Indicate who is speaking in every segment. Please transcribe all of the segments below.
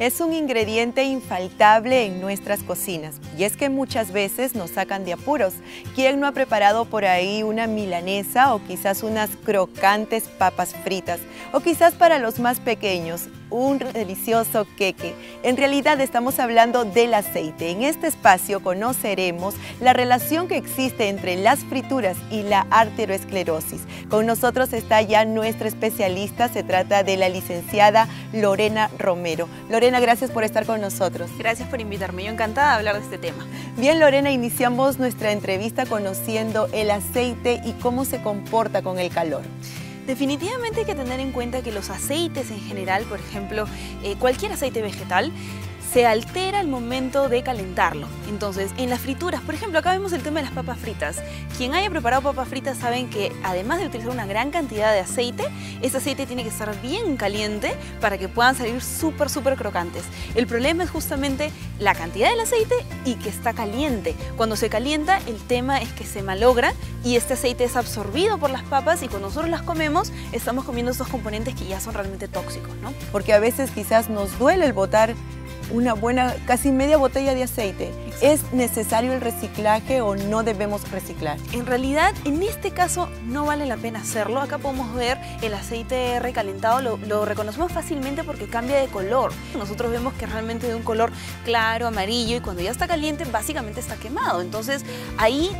Speaker 1: es un ingrediente infaltable en nuestras cocinas. Y es que muchas veces nos sacan de apuros. ¿Quién no ha preparado por ahí una milanesa o quizás unas crocantes papas fritas? O quizás para los más pequeños, un delicioso queque. En realidad estamos hablando del aceite. En este espacio conoceremos la relación que existe entre las frituras y la arteriosclerosis. Con nosotros está ya nuestra especialista, se trata de la licenciada Lorena Romero. Lorena, gracias por estar con nosotros.
Speaker 2: Gracias por invitarme, yo encantada de hablar de este tema.
Speaker 1: Bien, Lorena, iniciamos nuestra entrevista conociendo el aceite y cómo se comporta con el calor.
Speaker 2: Definitivamente hay que tener en cuenta que los aceites en general, por ejemplo, cualquier aceite vegetal, se altera al momento de calentarlo. Entonces, en las frituras, por ejemplo, acá vemos el tema de las papas fritas. Quien haya preparado papas fritas saben que además de utilizar una gran cantidad de aceite, ese aceite tiene que estar bien caliente para que puedan salir súper crocantes. El problema es justamente la cantidad del aceite y que está caliente. Cuando se calienta, el tema es que se malogra y este aceite es absorbido por las papas y cuando nosotros las comemos, estamos comiendo estos componentes que ya son realmente tóxicos, ¿no?
Speaker 1: Porque a veces quizás nos duele el botar una buena, casi media botella de aceite. Exacto. ¿Es necesario el reciclaje o no debemos reciclar?
Speaker 2: En realidad, en este caso no vale la pena hacerlo. Acá podemos ver el aceite recalentado, lo reconocemos fácilmente porque cambia de color. Nosotros vemos que realmente de un color claro, amarillo, y cuando ya está caliente, básicamente está quemado. Entonces, ahí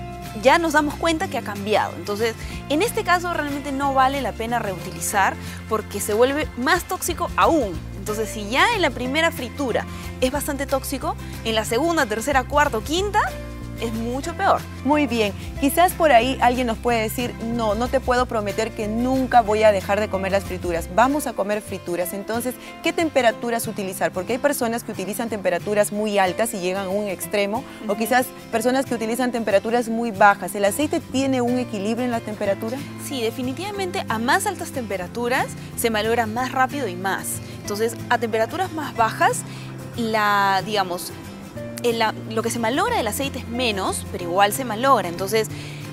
Speaker 2: ya nos damos cuenta que ha cambiado. Entonces, en este caso realmente no vale la pena reutilizar porque se vuelve más tóxico aún. Entonces, si ya en la primera fritura es bastante tóxico, en la segunda, tercera, cuarta o quinta es mucho peor.
Speaker 1: Muy bien, quizás por ahí alguien nos puede decir, no te puedo prometer que nunca voy a dejar de comer las frituras. Vamos a comer frituras. Entonces, ¿qué temperaturas utilizar? Porque hay personas que utilizan temperaturas muy altas y llegan a un extremo, o quizás personas que utilizan temperaturas muy bajas. ¿El aceite tiene un equilibrio en la temperatura?
Speaker 2: Sí, definitivamente a más altas temperaturas se malogra más rápido y más. Entonces, a temperaturas más bajas, lo que se malogra del aceite es menos, pero igual se malogra. Entonces,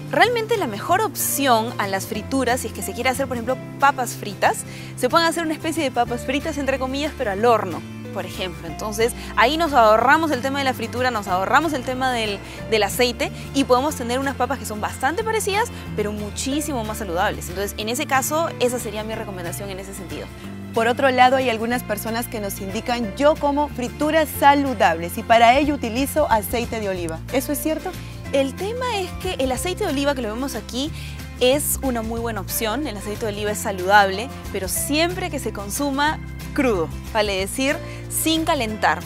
Speaker 2: realmente la mejor opción a las frituras, si es que se quiere hacer, por ejemplo, papas fritas, se pueden hacer una especie de papas fritas, entre comillas, pero al horno, por ejemplo. Entonces, ahí nos ahorramos el tema de la fritura, nos ahorramos el tema del aceite y podemos tener unas papas que son bastante parecidas, pero muchísimo más saludables. Entonces, en ese caso, esa sería mi recomendación en ese sentido.
Speaker 1: Por otro lado, hay algunas personas que nos indican, yo como frituras saludables y para ello utilizo aceite de oliva. ¿Eso es cierto?
Speaker 2: El tema es que el aceite de oliva que lo vemos aquí es una muy buena opción. El aceite de oliva es saludable, pero siempre que se consuma crudo, vale decir, sin calentar.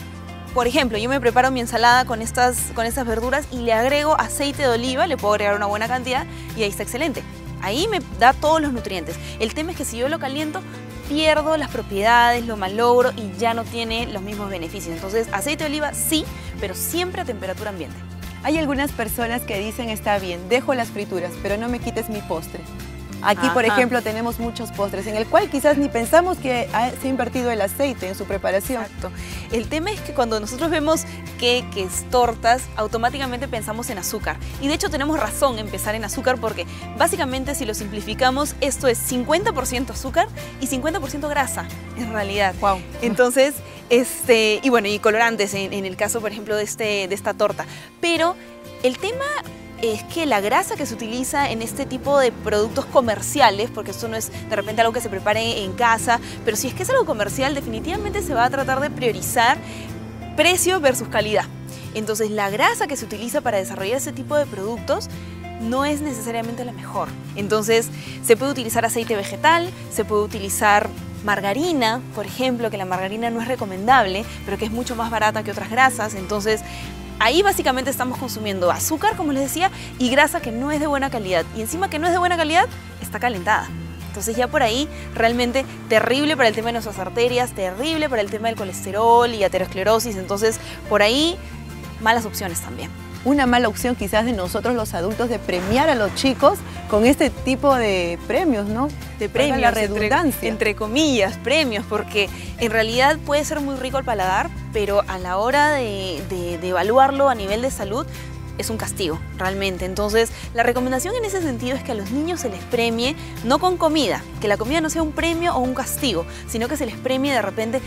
Speaker 2: Por ejemplo, yo me preparo mi ensalada con estas verduras y le agrego aceite de oliva, le puedo agregar una buena cantidad y ahí está excelente. Ahí me da todos los nutrientes. El tema es que si yo lo caliento, pierdo las propiedades, lo malogro y ya no tiene los mismos beneficios. Entonces, aceite de oliva sí, pero siempre a temperatura ambiente.
Speaker 1: Hay algunas personas que dicen, está bien, dejo las frituras, pero no me quites mi postre. Aquí, por ejemplo, tenemos muchos postres en el cual quizás ni pensamos que se ha invertido el aceite en su preparación.
Speaker 2: Exacto. El tema es que cuando nosotros vemos queques, tortas, automáticamente pensamos en azúcar. Y de hecho tenemos razón en pensar en azúcar porque básicamente si lo simplificamos, esto es 50% azúcar y 50% grasa, en realidad.
Speaker 1: Wow.
Speaker 2: Entonces, y bueno, y colorantes en el caso, por ejemplo, de esta torta. Pero el tema es que la grasa que se utiliza en este tipo de productos comerciales, porque esto no es de repente algo que se prepare en casa, pero si es que es algo comercial, definitivamente se va a tratar de priorizar precio versus calidad. Entonces, la grasa que se utiliza para desarrollar ese tipo de productos no es necesariamente la mejor. Entonces, se puede utilizar aceite vegetal, se puede utilizar margarina, por ejemplo, que la margarina no es recomendable, pero que es mucho más barata que otras grasas. Entonces, ahí básicamente estamos consumiendo azúcar, como les decía, y grasa que no es de buena calidad. Y encima que no es de buena calidad, está calentada. Entonces ya por ahí realmente terrible para el tema de nuestras arterias, terrible para el tema del colesterol y aterosclerosis. Entonces por ahí malas opciones también.
Speaker 1: Una mala opción quizás de nosotros los adultos de premiar a los chicos con este tipo de premios, ¿no?
Speaker 2: De premios,
Speaker 1: la redundancia.
Speaker 2: Entre comillas, premios, porque en realidad puede ser muy rico el paladar, pero a la hora de evaluarlo a nivel de salud, es un castigo, realmente. Entonces, la recomendación en ese sentido es que a los niños se les premie, no con comida, que la comida no sea un premio o un castigo, sino que se les premie de repente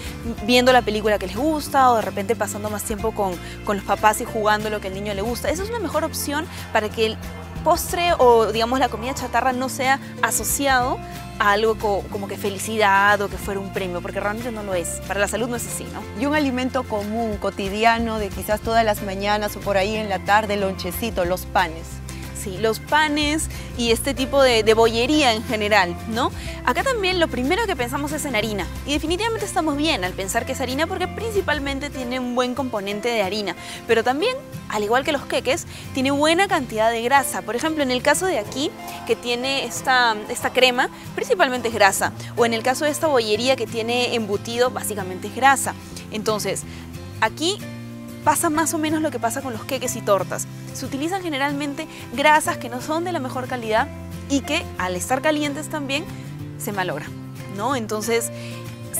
Speaker 2: viendo la película que les gusta o de repente pasando más tiempo con los papás y jugando lo que al niño le gusta. Esa es una mejor opción para que el postre o, digamos, la comida chatarra no sea asociado a algo como que felicidad o que fuera un premio, porque realmente no lo es. Para la salud no es así, ¿no?
Speaker 1: Y un alimento común, cotidiano, de quizás todas las mañanas o por ahí en la tarde, el lonchecito, los panes.
Speaker 2: Sí, los panes y este tipo de bollería en general, ¿no? Acá también lo primero que pensamos es en harina y definitivamente estamos bien al pensar que es harina porque principalmente tiene un buen componente de harina, pero también, al igual que los queques, tiene buena cantidad de grasa. Por ejemplo, en el caso de aquí, que tiene esta crema, principalmente es grasa, o en el caso de esta bollería que tiene embutido, básicamente es grasa. Entonces, aquí pasa más o menos lo que pasa con los queques y tortas. Se utilizan generalmente grasas que no son de la mejor calidad y que al estar calientes también se malogran, ¿no? Entonces,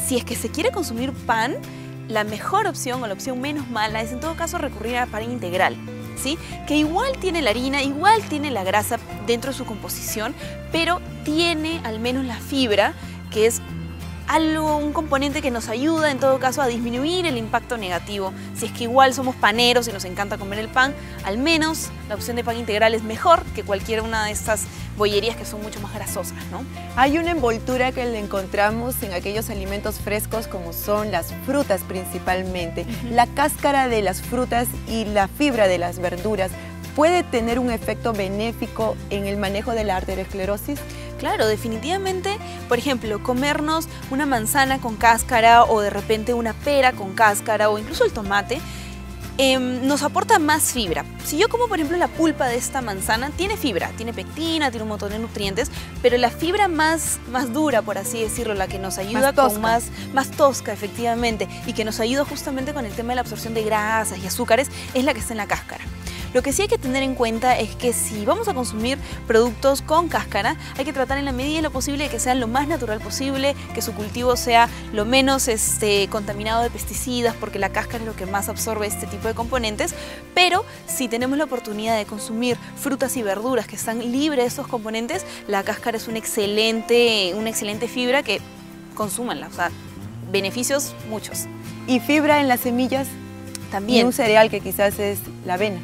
Speaker 2: si es que se quiere consumir pan, la mejor opción o la opción menos mala es en todo caso recurrir a pan integral, ¿sí? Que igual tiene la harina, igual tiene la grasa dentro de su composición, pero tiene al menos la fibra, que es un componente que nos ayuda en todo caso a disminuir el impacto negativo. Si es que igual somos paneros y nos encanta comer el pan, al menos la opción de pan integral es mejor que cualquier una de estas bollerías que son mucho más grasosas, ¿no?
Speaker 1: Hay una envoltura que le encontramos en aquellos alimentos frescos como son las frutas principalmente. La cáscara de las frutas y la fibra de las verduras ¿puede tener un efecto benéfico en el manejo de la arteriosclerosis?
Speaker 2: Claro, definitivamente, por ejemplo, comernos una manzana con cáscara o de repente una pera con cáscara o incluso el tomate, nos aporta más fibra. Si yo como por ejemplo la pulpa de esta manzana, tiene fibra, tiene pectina, tiene un montón de nutrientes, pero la fibra más dura, por así decirlo, la que nos ayuda más tosca efectivamente y que nos ayuda justamente con el tema de la absorción de grasas y azúcares, es la que está en la cáscara. Lo que sí hay que tener en cuenta es que si vamos a consumir productos con cáscara, hay que tratar en la medida de lo posible de que sean lo más natural posible, que su cultivo sea lo menos contaminado de pesticidas, porque la cáscara es lo que más absorbe este tipo de componentes. Pero si tenemos la oportunidad de consumir frutas y verduras que están libres de estos componentes, la cáscara es una excelente fibra que consúmanla, o sea, beneficios muchos.
Speaker 1: ¿Y fibra en las semillas?
Speaker 2: También.
Speaker 1: Y un cereal que quizás es la avena.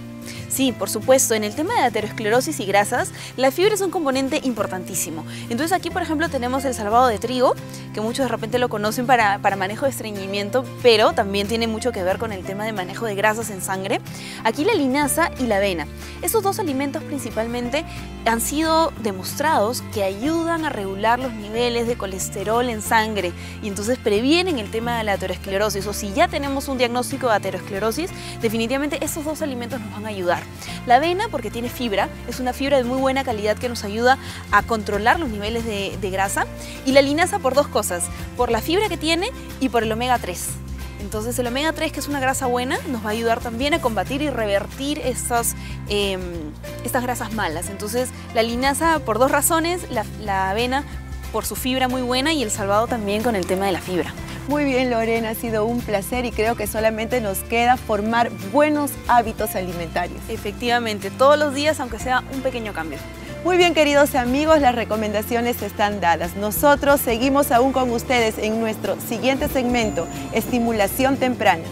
Speaker 2: Sí, por supuesto. En el tema de la aterosclerosis y grasas, la fibra es un componente importantísimo. Entonces aquí, por ejemplo, tenemos el salvado de trigo, que muchos de repente lo conocen para manejo de estreñimiento, pero también tiene mucho que ver con el tema de manejo de grasas en sangre. Aquí la linaza y la avena. Estos dos alimentos principalmente han sido demostrados que ayudan a regular los niveles de colesterol en sangre y entonces previenen el tema de la aterosclerosis. O si ya tenemos un diagnóstico de aterosclerosis, definitivamente estos dos alimentos nos van a ayudar. La avena, porque tiene fibra, es una fibra de muy buena calidad que nos ayuda a controlar los niveles de grasa, y la linaza por dos cosas, por la fibra que tiene y por el omega 3. Entonces el omega 3, que es una grasa buena, nos va a ayudar también a combatir y revertir estas grasas malas. Entonces la linaza por dos razones, la avena por su fibra muy buena y el salvado también con el tema de la fibra.
Speaker 1: Muy bien, Lorena, ha sido un placer y creo que solamente nos queda formar buenos hábitos alimentarios.
Speaker 2: Efectivamente, todos los días, aunque sea un pequeño cambio.
Speaker 1: Muy bien, queridos amigos, las recomendaciones están dadas. Nosotros seguimos aún con ustedes en nuestro siguiente segmento, Estimulación Temprana.